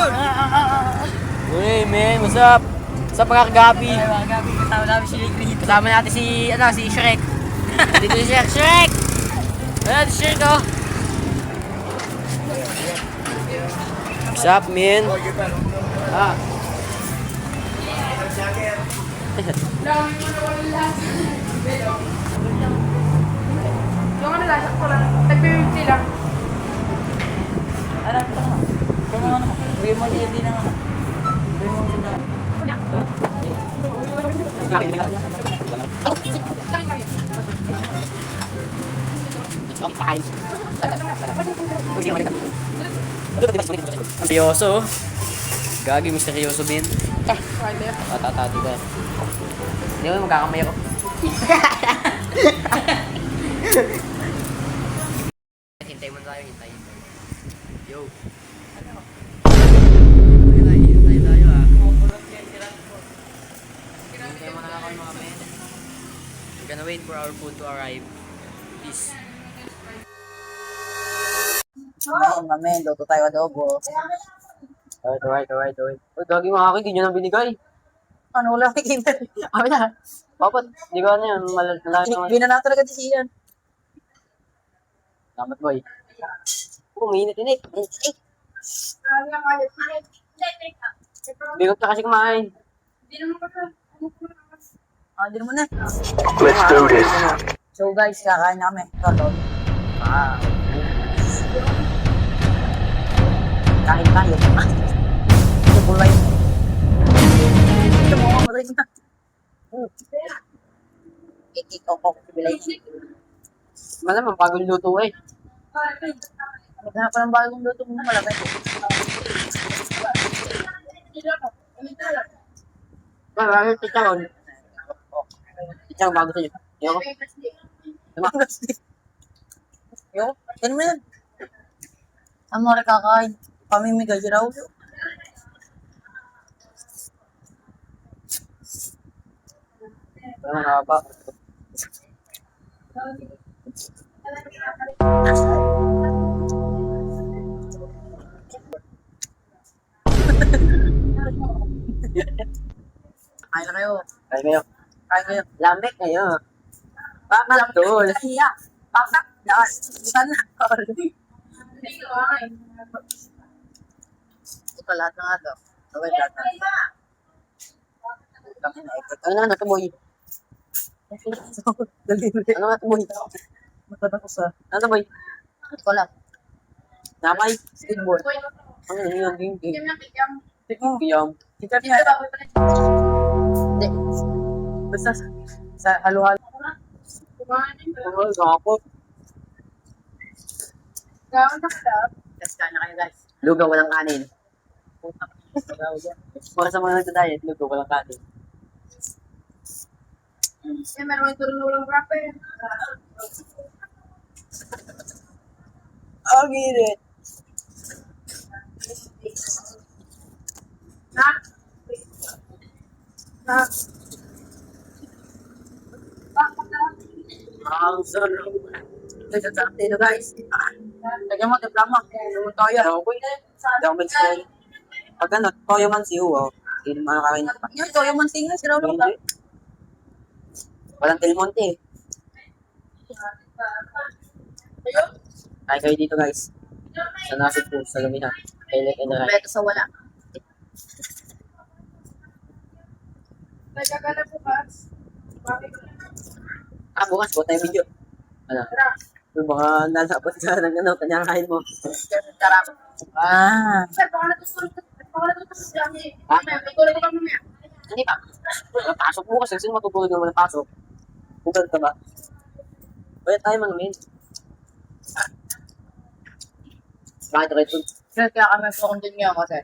Uy, man, what's up? What's up mga kagabi? Ay, mga gabi, kasama namin si Ligri. Kasama natin si Shrek. Dito si Shrek. Shrek! Ayan, si Shrek, oh. What's up, man? Ah. Yung ano lang, sakto lang. Nag-50 lang. Ano, ito na. Ito mo ano. Bigyan mo niya din ang ano. Bigyan mo din ang Seryoso, oh. Gagi, misteryoso, man. Pwede. Tatatati ba? Hindi mo magkakamay ako. Hintay mo tayo, hintay. Yo. Hintay tayo, ah. Hintay mo na ako, mga men. We're gonna wait for our food to arrive. Peace. ano, mamen. Luto tayo adobo. Alright. Uy, gagi mga akin, hindi nyo nang binigay. Ano, wala kikita. Amin na. Papat, hindi ko ano yan, malaki naman. Binana talaga si Ian. Salamat, boy. Uminit, init. Bigot ka kasi kumain. Hindi naman kasi. Hindi naman na. Let's do this. So guys, kakain na kami. Totoo. Ah. Kain tayo. Ito bulay. Ito mo, mamatay na. Ikikokok, bilay. Malamang bagong luto eh. Maghanap pa ng bagong luto mo malamay. Marami chicharon. Chicharon bago sa'yo. Ayoko. Yo, yan mo yan. Ang mga kakain. Pamimigay si Raul. Ano nga ba? Kain na kayo. Kaya ngayon. Kain kayo. Lambek ngayon. Bakit Tol. Iya. Bakit? Daan. Sana. Ito lahat ng ato. Sabay lahat ng ato. Ano na, natuboy. Ano nga tuboy? Magtatapos sa. Ano tuboy? Ito lang. Napay. Skateboard. Ano yun, yung game. Tignan. Kiyam. Sikat niya. Hindi. Basta sa halo-halo. Ano, gakot. Tapos kain na kayo guys. Lugaw walang kanin. Para sa mga nagda-diet, lugaw walang kanin. Meron ito rin walang wrapper. I'll get it. Ha? Ha? Ang sarap. Ito sa dito guys. Lagyan mo diploma. Yung toyo. Okay na. Hindi ako mag-spoil. Pag ano, toyo man siyo, oh. Hindi naman makakain pa. Yung toyo man tingnan si Raul. Hindi. Walang Telmonte eh. Kain kayo dito guys. Sa nasi po, sa lumihan. Kailan and right. Beto sa wala. Nagkagala bukas. Bakit? Bukas po tayo video. Ano? Yung mga nalapot ka ng ano, kanyang kain mo. Tarap. Sir, baka natusulot sa dami. Ha? May kulay ko lang mamaya. Hindi pa. Pasok bukas. Sino matutulog naman na pasok? Bukas ka ba? Kaya tayo manumin. Bakit ka ito? Sir, kaya kami po continue kasi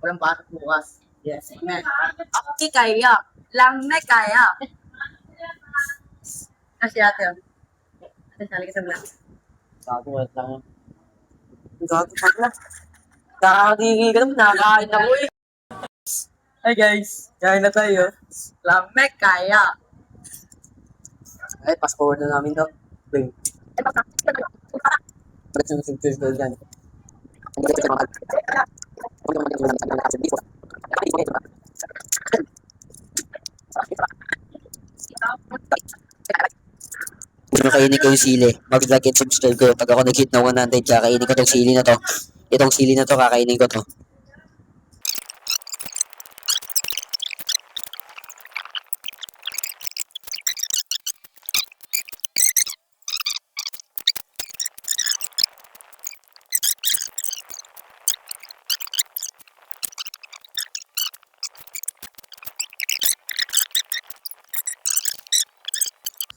walang pasok bukas. Yes. Amen. Okay, kaya. Lang na kaya. Kasi ate. Ate, sali ka sa vlog. Gago, wait lang yan. Gago pa na. Nakakadigi ka naman, nakakain ako eh. Hi guys, kain na tayo. Lang na kaya. Ay, fast forward na namin to. Bing. Ba't yung sugtures ko dyan? Kung kainin ko yung sili, mag-like and subscribe ko. Pag ako nag-hit ng 100, kakainin ko tong sili na to. Itong sili na to, kakainin ko to.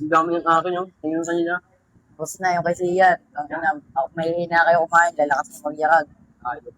Ang dami ng akin yung. Tingnan kanina. Tapos na yung kasi yan. May hina kayo kumain, lalakas ng magyakag. Ayun.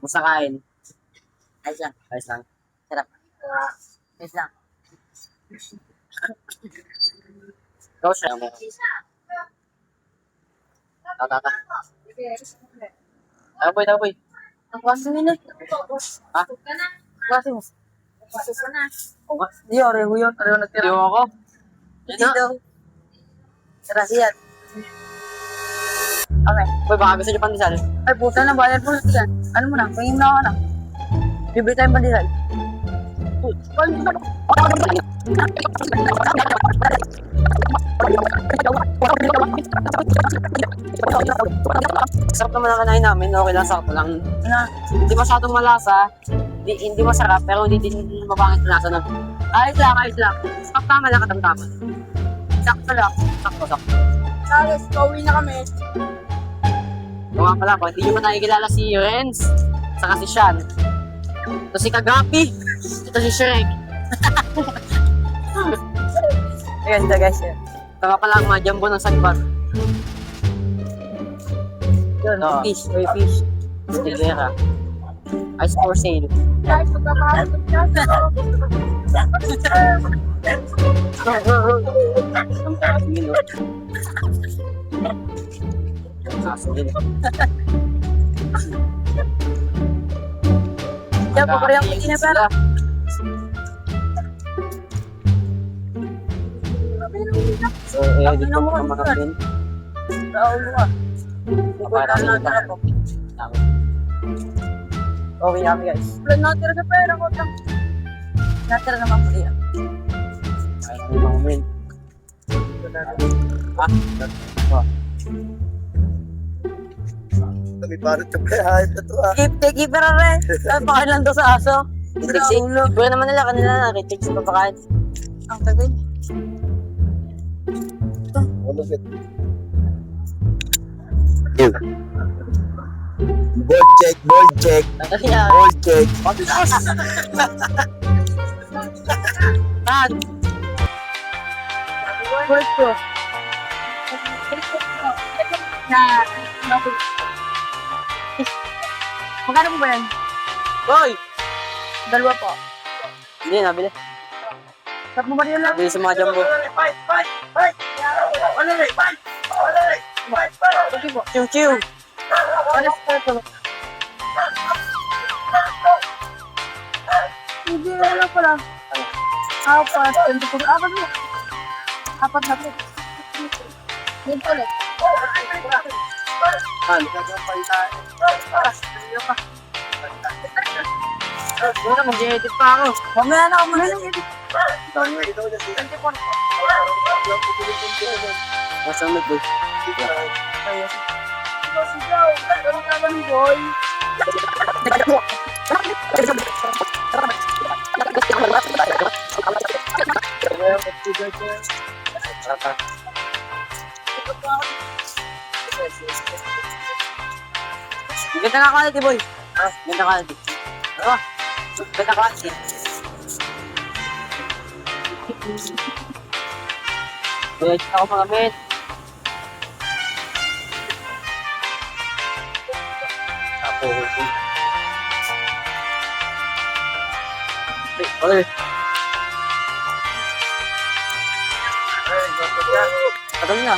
Musta kain? Ayos lang. Ayos lang. Sarap. Ayos lang. Ikaw siya mo. Tata. Taboy. Ang klase mo na. Ha? Klase mo. Hindi, oreho yun. Oreho nagtira. Tiyo ako. Dito. Sarasi yan. Okay. Boy, baka gusto niyo pandesal. Ay, puta na, bayad po yan. Ano mo na, pahingin na ako na. Bibili tayong pandesal. Sarap naman ang kanain namin. Okay lang, sakto lang. Na, Hindi masyadong malasa. Hindi masarap, pero hindi din mabangit na lasa na. Ayos lang. Tama lang, katamtaman. Sakto lang. Sakto. Charles, pauwi na kami. Kung nga pala, kung hindi nyo man nakikilala si Renz, saka si Sean. Ito si Kagapi. Ito si Shrek. ganda guys yan. Ito nga pala ang mga jumbo ng sagbat. Yun, Oo. may fish. Stigera. Ice for sale. Guys, magkakaroon siya. Sige, no? Sige, no? Kaya po parehang hindi na pera. So, edit ko pa mga pin. Naulo ka. Para sa Wala na ako. Okay kami guys. Wala natira sa pera ko. Natira naman po yan. Ay, ano mga pin. Kami parang tapayahan na to ah. Tiki pero rin. Ay, pakain lang to sa aso. Tigsik. Siguro naman nila kanila na retake sa papakain. Ang tagal. Malupit. Ball check. Ano yan? Ball check. Tan! First ko. Na, magkano po ba yan? Hoy! Dalawa po. Hindi, nabili. Sarap mo ba rin lang? Nabili sa mga jumbo. Sige po. Chiw! Ano sa ito? Hindi, wala pala. Apat. 24. Apat mo. Apat na po. Dito ulit. Tan! Wala, mag-edit pa ako. Mamaya na ako mag-edit. Masamit, boy. Sigaw. Ganun naman, boy. Ganda nga quality, boy. Ganda quality. Ganda quality. Kaya ako mga men. Brother. Tagal na.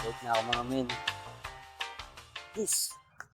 Wait na ako mga men. Peace.